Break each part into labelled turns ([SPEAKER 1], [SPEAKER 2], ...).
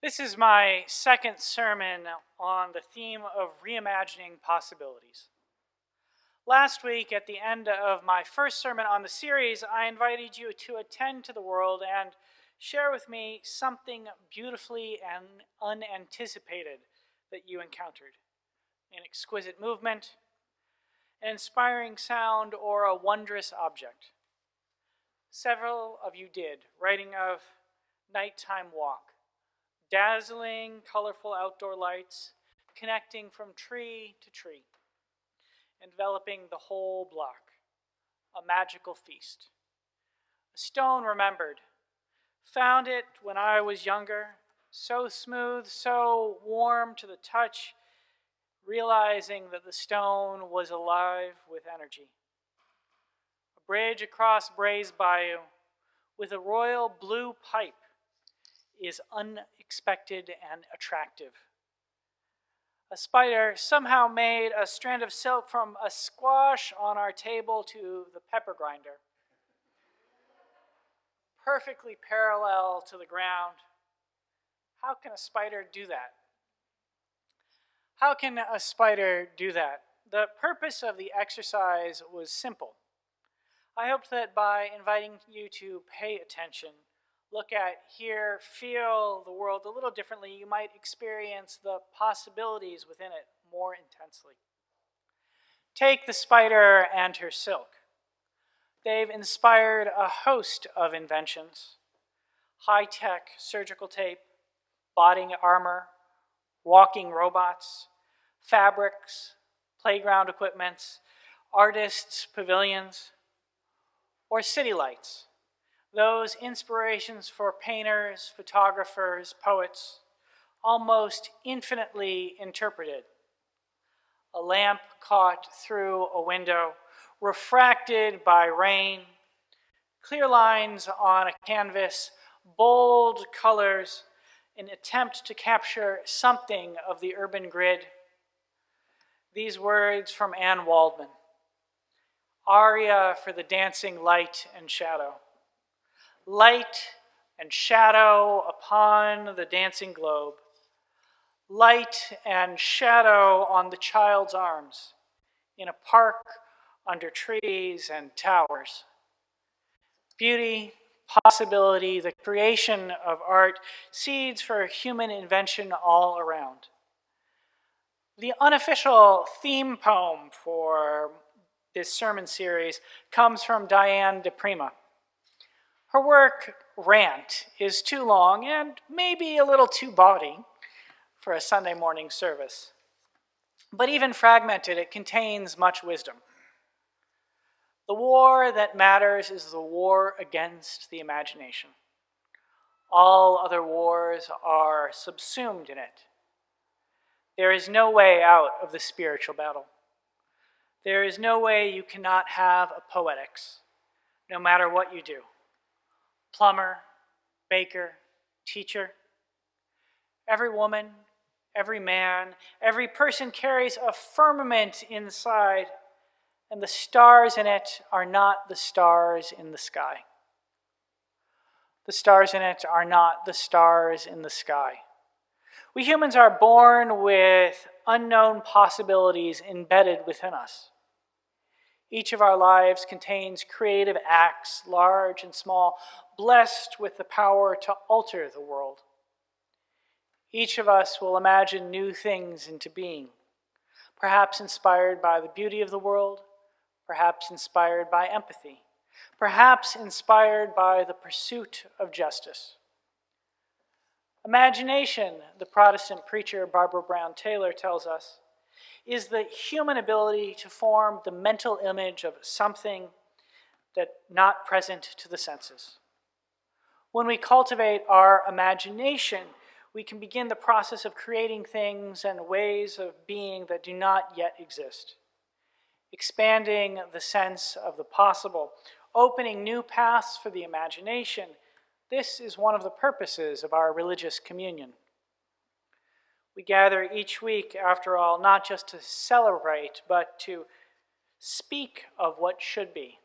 [SPEAKER 1] This is my second sermon on the theme of reimagining possibilities. Last week, at the end of my first sermon on the series, I invited you to attend to the world and share with me something beautifully and unanticipated that you encountered. An exquisite movement, an inspiring sound, or a wondrous object. Several of you did, writing of nighttime walk, dazzling, colorful outdoor lights connecting from tree to tree, enveloping the whole block, a magical feast. A stone remembered, found it when I was younger, so smooth, so warm to the touch, realizing that the stone was alive with energy. A bridge across Brays Bayou with a royal blue pipe is unexpected and attractive. A spider somehow made a strand of silk from a squash on our table to the pepper grinder, perfectly parallel to the ground. How can a spider do that? How can a spider do that? The purpose of the exercise was simple. I hoped that by inviting you to pay attention, look at, hear, feel the world a little differently, you might experience the possibilities within it more intensely. Take the spider and her silk. They've inspired a host of inventions: high-tech surgical tape, body armor, walking robots, fabrics, playground equipments, artists' pavilions, or city lights. Those inspirations for painters, photographers, poets, almost infinitely interpreted. A lamp caught through a window, refracted by rain, clear lines on a canvas, bold colors, an attempt to capture something of the urban grid. These words from Anne Waldman, aria for the dancing light and shadow. Light and shadow upon the dancing globe. Light and shadow on the child's arms, in a park under trees and towers. Beauty, possibility, the creation of art, seeds for human invention all around. The unofficial theme poem for this sermon series comes from Diane de Prima. Her work, Rant, is too long and maybe a little too bawdy for a Sunday morning service. But even fragmented, it contains much wisdom. The war that matters is the war against the imagination. All other wars are subsumed in it. There is no way out of the spiritual battle. There is no way you cannot have a poetics, no matter what you do. Plumber, baker, teacher. Every woman, every man, every person carries a firmament inside, and the stars in it are not the stars in the sky. The stars in it are not the stars in the sky. We humans are born with unknown possibilities embedded within us. Each of our lives contains creative acts, large and small, blessed with the power to alter the world. Each of us will imagine new things into being, perhaps inspired by the beauty of the world, perhaps inspired by empathy, perhaps inspired by the pursuit of justice. Imagination, the Protestant preacher Barbara Brown Taylor tells us, is the human ability to form the mental image of something that not present to the senses. When we cultivate our imagination, we can begin the process of creating things and ways of being that do not yet exist, expanding the sense of the possible, opening new paths for the imagination. This is one of the purposes of our religious communion. We gather each week, after all, not just to celebrate, but to speak of what should be.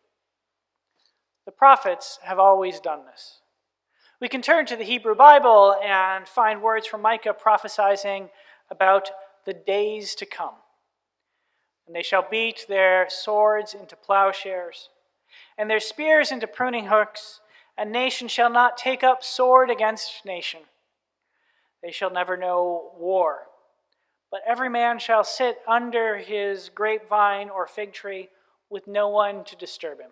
[SPEAKER 1] The prophets have always done this. We can turn to the Hebrew Bible and find words from Micah prophesizing about the days to come. And they shall beat their swords into plowshares, and their spears into pruning hooks, and nation shall not take up sword against nation. They shall never know war, but every man shall sit under his grapevine or fig tree with no one to disturb him.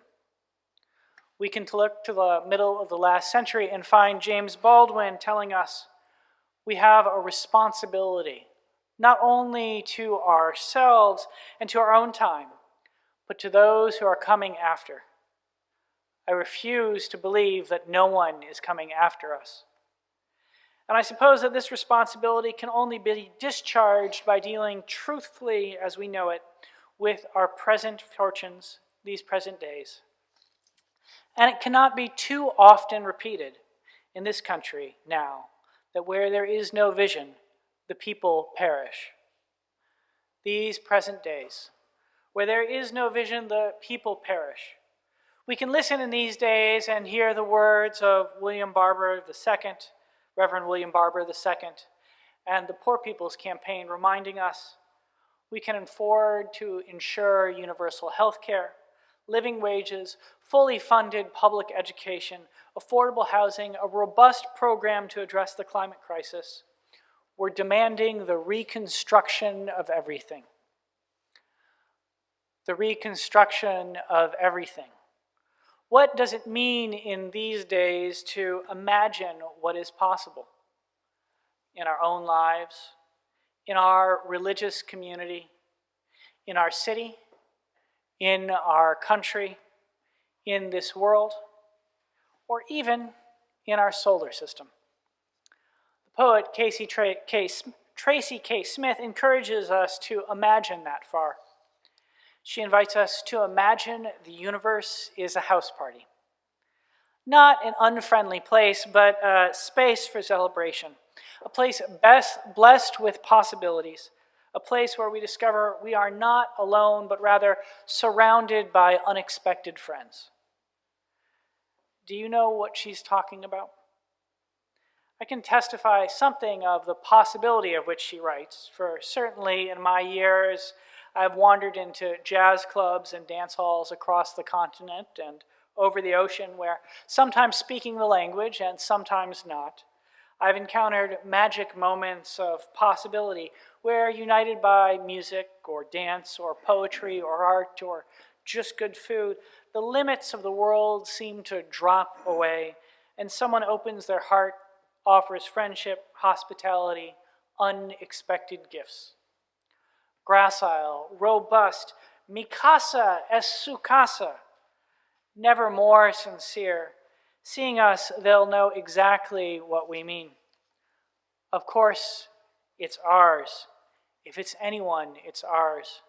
[SPEAKER 1] We can look to the middle of the last century and find James Baldwin telling us we have a responsibility, not only to ourselves and to our own time, but to those who are coming after. I refuse to believe that no one is coming after us. And I suppose that this responsibility can only be discharged by dealing truthfully, as we know it, with our present fortunes, these present days. And it cannot be too often repeated in this country now that where there is no vision, the people perish. These present days, where there is no vision, the people perish. We can listen in these days and hear the words of William Barber II, Reverend William Barber II, and the Poor People's Campaign reminding us we can afford to ensure universal health care, living wages, fully funded public education, affordable housing, a robust program to address the climate crisis. We're demanding the reconstruction of everything. The reconstruction of everything. What does it mean in these days to imagine what is possible in our own lives, in our religious community, in our city, in our country, in this world, or even in our solar system? The poet Tracy K. Smith encourages us to imagine that far. She invites us to imagine the universe is a house party. Not an unfriendly place, but a space for celebration. A place best blessed with possibilities. A place where we discover we are not alone, but rather surrounded by unexpected friends. Do you know what she's talking about? I can testify something of the possibility of which she writes, for certainly in my years, I've wandered into jazz clubs and dance halls across the continent and over the ocean where sometimes speaking the language and sometimes not, I've encountered magic moments of possibility where, united by music or dance or poetry or art or just good food, the limits of the world seem to drop away and someone opens their heart, offers friendship, hospitality, unexpected gifts. Gracile, robust, mi casa es su casa, never more sincere. Seeing us, they'll know exactly what we mean. Of course, it's ours. If it's anyone, it's ours.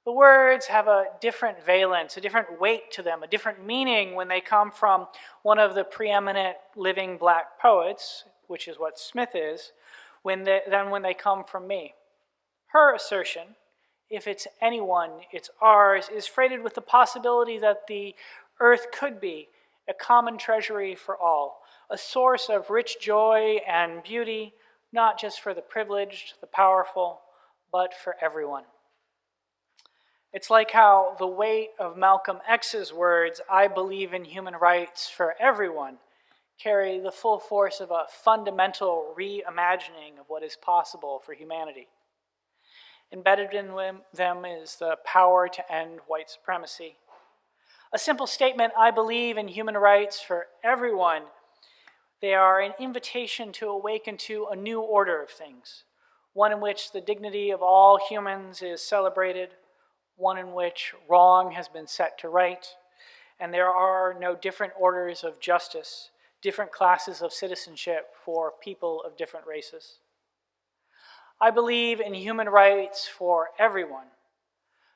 [SPEAKER 1] The words have a different valence, a different weight to them, a different meaning when they come from one of the preeminent living black poets, which is what Smith is, than when they come from me. Her assertion, if it's anyone, it's ours, is freighted with the possibility that the earth could be a common treasury for all, a source of rich joy and beauty, not just for the privileged, the powerful, but for everyone. It's like how the weight of Malcolm X's words, "I believe in human rights for everyone," carry the full force of a fundamental reimagining of what is possible for humanity. Embedded in them is the power to end white supremacy. A simple statement, "I believe in human rights for everyone," they are an invitation to awaken to a new order of things, one in which the dignity of all humans is celebrated, one in which wrong has been set to right, and there are no different orders of justice, different classes of citizenship for people of different races. I believe in human rights for everyone.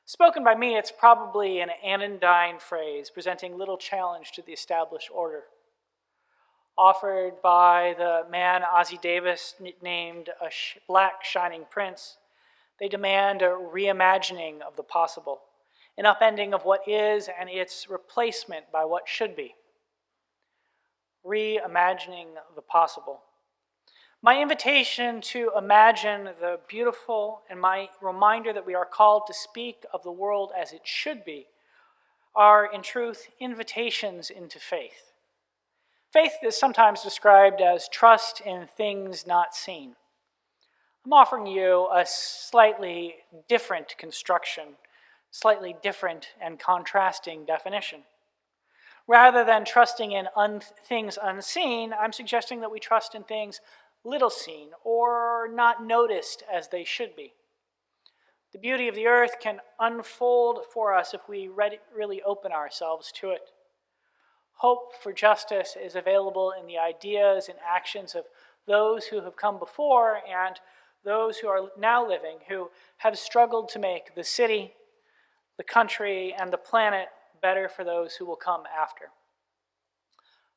[SPEAKER 1] Spoken by me, it's probably an anodyne phrase presenting little challenge to the established order. Offered by the man Ossie Davis named a black shining prince, they demand a reimagining of the possible, an upending of what is and its replacement by what should be. reimagining the possible. My invitation to imagine the beautiful and my reminder that we are called to speak of the world as it should be are, in truth, invitations into faith. Faith is sometimes described as trust in things not seen. I'm offering you a slightly different construction, slightly different and contrasting definition. Rather than trusting in things unseen, I'm suggesting that we trust in things little seen or not noticed as they should be. The beauty of the earth can unfold for us if we really open ourselves to it. Hope for justice is available in the ideas and actions of those who have come before and those who are now living, who have struggled to make the city, the country, and the planet better for those who will come after.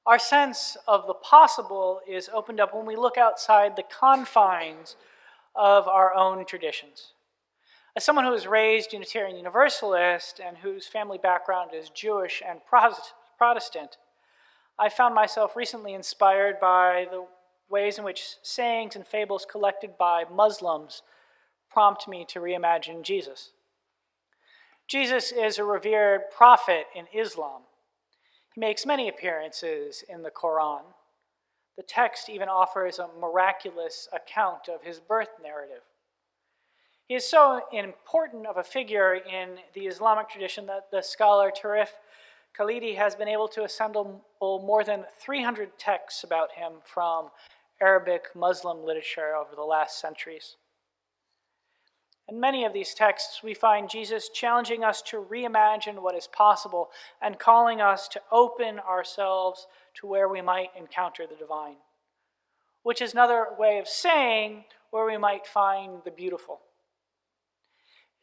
[SPEAKER 1] Our sense of the possible is opened up when we look outside the confines of our own traditions. As someone who was raised Unitarian Universalist and whose family background is Jewish and Protestant, I found myself recently inspired by the ways in which sayings and fables collected by Muslims prompt me to reimagine Jesus. Jesus is a revered prophet in Islam. He makes many appearances in the Quran. The text even offers a miraculous account of his birth narrative. He is so important of a figure in the Islamic tradition that the scholar Tarif Khalidi has been able to assemble more than 300 texts about him from Arabic Muslim literature over the last centuries. In many of these texts, we find Jesus challenging us to reimagine what is possible and calling us to open ourselves to where we might encounter the divine, which is another way of saying where we might find the beautiful.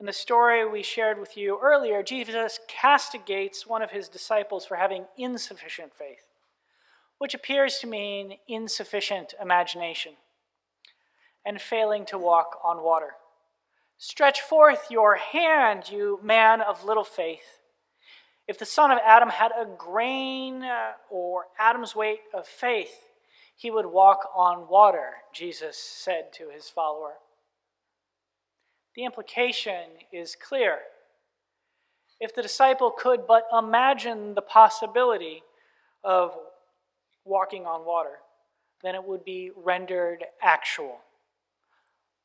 [SPEAKER 1] In the story we shared with you earlier, Jesus castigates one of his disciples for having insufficient faith, which appears to mean insufficient imagination and failing to walk on water. Stretch forth your hand, you man of little faith. If the son of Adam had a grain or atom's weight of faith, he would walk on water, Jesus said to his follower. The implication is clear. If the disciple could but imagine the possibility of walking on water, then it would be rendered actual.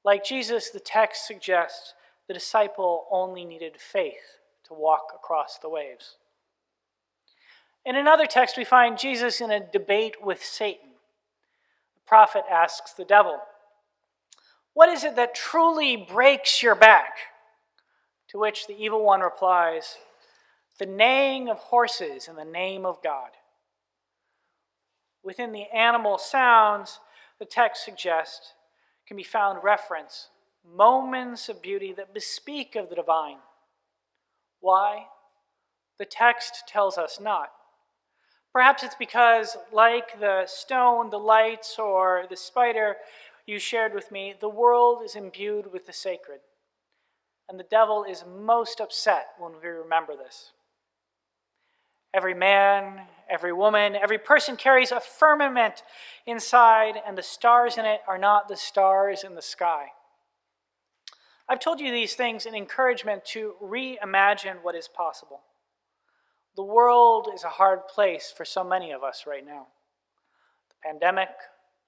[SPEAKER 1] Like Jesus, the text suggests the disciple only needed faith to walk across the waves. In another text, we find Jesus in a debate with Satan. The prophet asks the devil, "What is it that truly breaks your back?" To which the evil one replies, "The neighing of horses in the name of God." Within the animal sounds, the text suggests can be found reference, moments of beauty that bespeak of the divine. Why? The text tells us not. Perhaps it's because, like the stone, the lights, or the spider you shared with me, the world is imbued with the sacred. And the devil is most upset when we remember this. Every man, every woman, every person carries a firmament inside, and the stars in it are not the stars in the sky. I've told you these things in encouragement to reimagine what is possible. The world is a hard place for so many of us right now. The pandemic,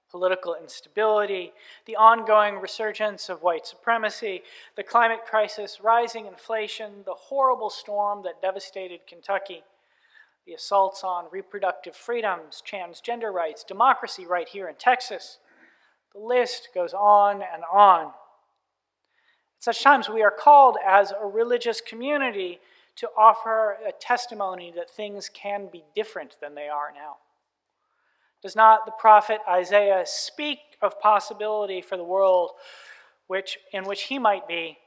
[SPEAKER 1] political instability, the ongoing resurgence of white supremacy, the climate crisis, rising inflation, the horrible storm that devastated Kentucky, the assaults on reproductive freedoms, transgender rights, democracy right here in Texas. The list goes on and on. At such times, we are called as a religious community to offer a testimony that things can be different than they are now. Does not the prophet Isaiah speak of possibility for the world in which he might be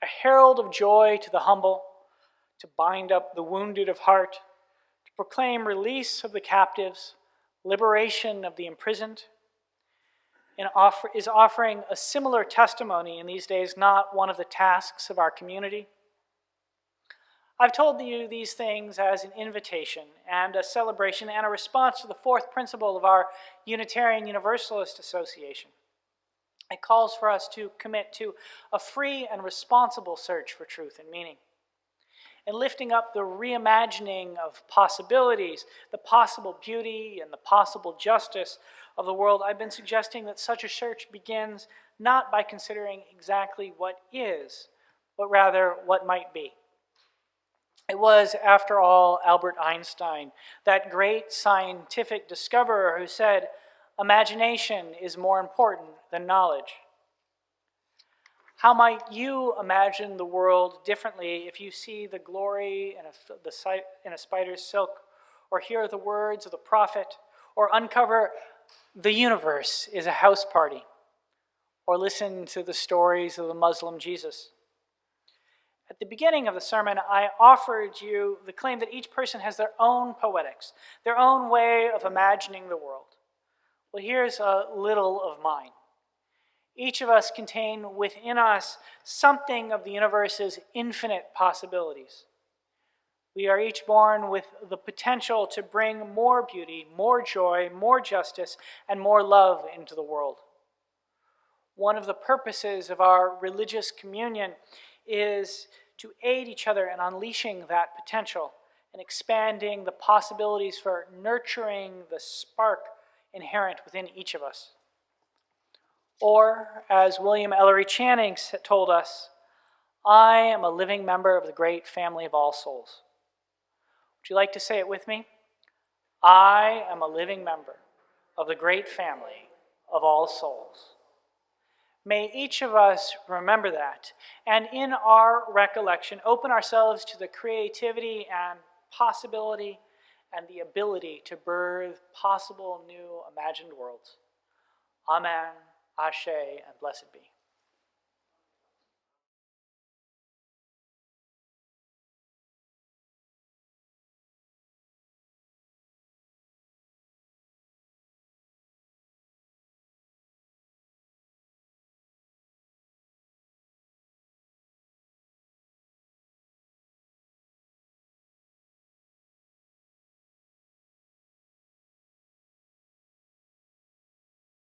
[SPEAKER 1] a herald of joy to the humble, to bind up the wounded of heart, to proclaim release of the captives, liberation of the imprisoned, and is offering a similar testimony in these days not one of the tasks of our community? I've told you these things as an invitation and a celebration and a response to the fourth principle of our Unitarian Universalist Association. It calls for us to commit to a free and responsible search for truth and meaning. In lifting up the reimagining of possibilities, the possible beauty and the possible justice of the world, I've been suggesting that such a search begins not by considering exactly what is, but rather what might be. It was, after all, Albert Einstein, that great scientific discoverer, who said, "Imagination is more important than knowledge." How might you imagine the world differently if you see the glory in a spider's silk, or hear the words of the prophet, or uncover the universe is a house party, or listen to the stories of the Muslim Jesus? At the beginning of the sermon, I offered you the claim that each person has their own poetics, their own way of imagining the world. Well, here's a little of mine. Each of us contain within us something of the universe's infinite possibilities. We are each born with the potential to bring more beauty, more joy, more justice, and more love into the world. One of the purposes of our religious communion is to aid each other in unleashing that potential and expanding the possibilities for nurturing the spark inherent within each of us. Or, as William Ellery Channing told us, I am a living member of the great family of all souls. Would you like to say it with me? I am a living member of the great family of all souls. May each of us remember that, and in our recollection, open ourselves to the creativity and possibility and the ability to birth possible new imagined worlds. Amen, Ashe, and blessed be.